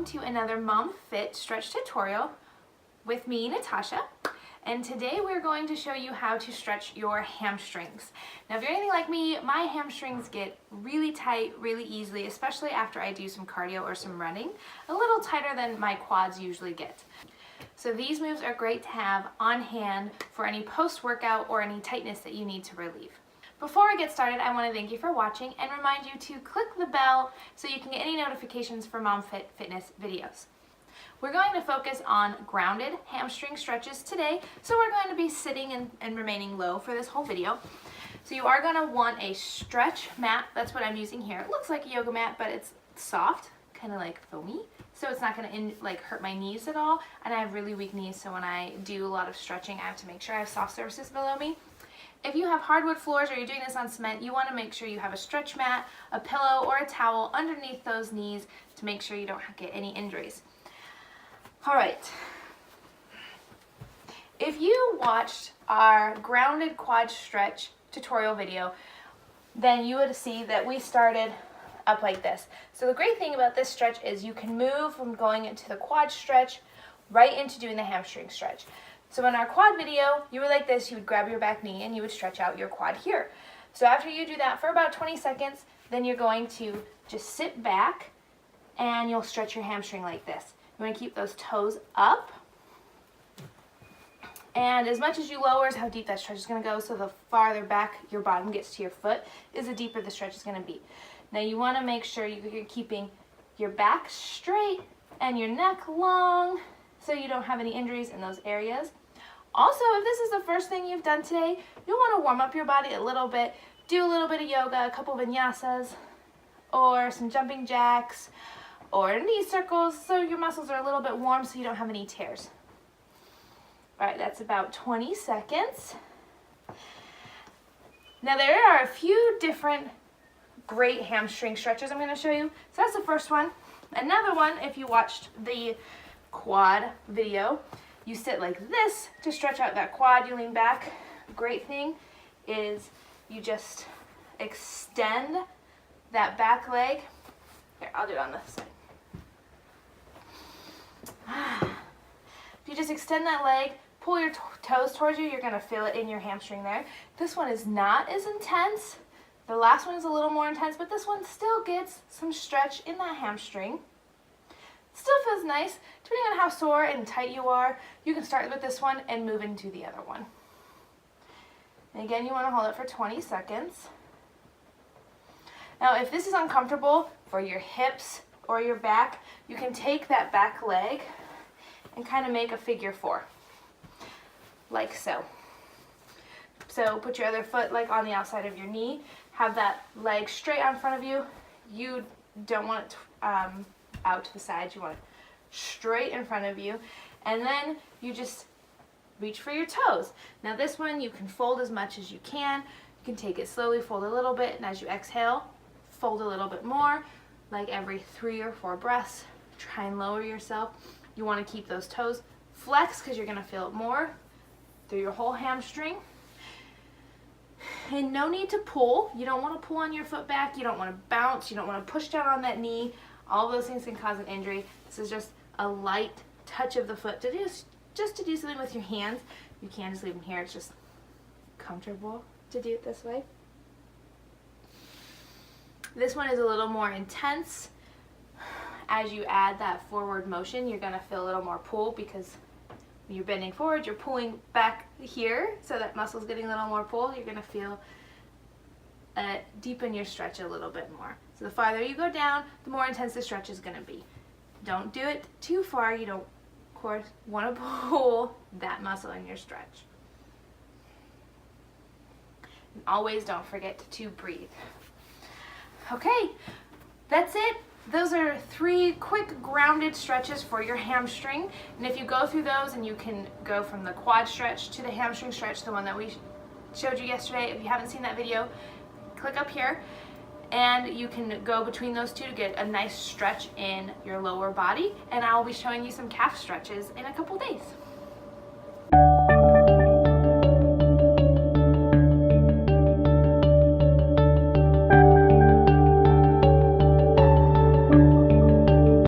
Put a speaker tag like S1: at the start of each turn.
S1: to another MomFit stretch tutorial with me, Natasha. And today we're going to show you how to stretch your hamstrings. Now if you're anything like me, my hamstrings get really tight really easily, especially after I do some cardio or some running, a little tighter than my quads usually get. So these moves are great to have on hand for any post-workout or any tightness that you need to relieve. Before we get started, I want to thank you for watching and remind you to click the bell so you can get any notifications for MomFit fitness videos. We're going to focus on grounded hamstring stretches today, so we're going to be sitting and remaining low for this whole video. So you are going to want a stretch mat. That's what I'm using here. It looks like a yoga mat, but it's soft, kind of like foamy, so it's not going to hurt my knees at all. And I have really weak knees, so when I do a lot of stretching, I have to make sure I have soft surfaces below me. If you have hardwood floors or you're doing this on cement, you want to make sure you have a stretch mat, a pillow, or a towel underneath those knees to make sure you don't get any injuries. All right. If you watched our grounded quad stretch tutorial video, then you would see that we started up like this. So the great thing about this stretch is you can move from going into the quad stretch right into doing the hamstring stretch. So in our quad video, you were like this, you would grab your back knee and you would stretch out your quad here. So after you do that for about 20 seconds, then you're going to just sit back and you'll stretch your hamstring like this. You want to keep those toes up. And as much as you lower is how deep that stretch is going to go, so the farther back your bottom gets to your foot is the deeper the stretch is going to be. Now you want to make sure you're keeping your back straight and your neck long so you don't have any injuries in those areas. Also, if this is the first thing you've done today, you'll want to warm up your body a little bit, do a little bit of yoga, a couple vinyasas, or some jumping jacks, or knee circles, so your muscles are a little bit warm so you don't have any tears. All right, that's about 20 seconds. Now there are a few different great hamstring stretches I'm going to show you. So that's the first one. Another one, if you watched the quad video, you sit like this to stretch out that quad, you lean back. Great thing is you just extend that back leg. Here, I'll do it on this side. If you just extend that leg, pull your toes towards you, you're going to feel it in your hamstring there. This one is not as intense. The last one is a little more intense, but this one still gets some stretch in that hamstring. Still feels nice. Depending on how sore and tight you are, you can start with this one and move into the other one. And again, you want to hold it for 20 seconds. Now, if this is uncomfortable for your hips or your back, you can take that back leg and kind of make a figure four, like so. So put your other foot like on the outside of your knee, have that leg straight out in front of you. You don't want it out to the sides, you want it straight in front of you, and then you just reach for your toes. Now this one you can fold as much as you can. You can take it slowly, fold a little bit, and as you exhale, fold a little bit more, like every 3 or 4 breaths. Try and lower yourself. You want to keep those toes flexed because you're going to feel it more through your whole hamstring. And no need to pull. You don't want to pull on your foot back. You don't want to bounce. You don't want to push down on that knee. All those things can cause an injury. This is just a light touch of the foot to do, just to do something with your hands. You can't just leave them here. It's just comfortable to do it this way. This one is a little more intense. As you add that forward motion, you're going to feel a little more pull because when you're bending forward, you're pulling back here, so that muscle's getting a little more pull. You're going to feel deepen your stretch a little bit more. So the farther you go down, the more intense the stretch is going to be. Don't do it too far. You don't, of course, want to pull that muscle in your stretch. And always don't forget to breathe. Okay, that's it. Those are 3 quick grounded stretches for your hamstring. And if you go through those and you can go from the quad stretch to the hamstring stretch, the one that we showed you yesterday, if you haven't seen that video, click up here and you can go between those two to get a nice stretch in your lower body. And I'll be showing you some calf stretches in a couple days.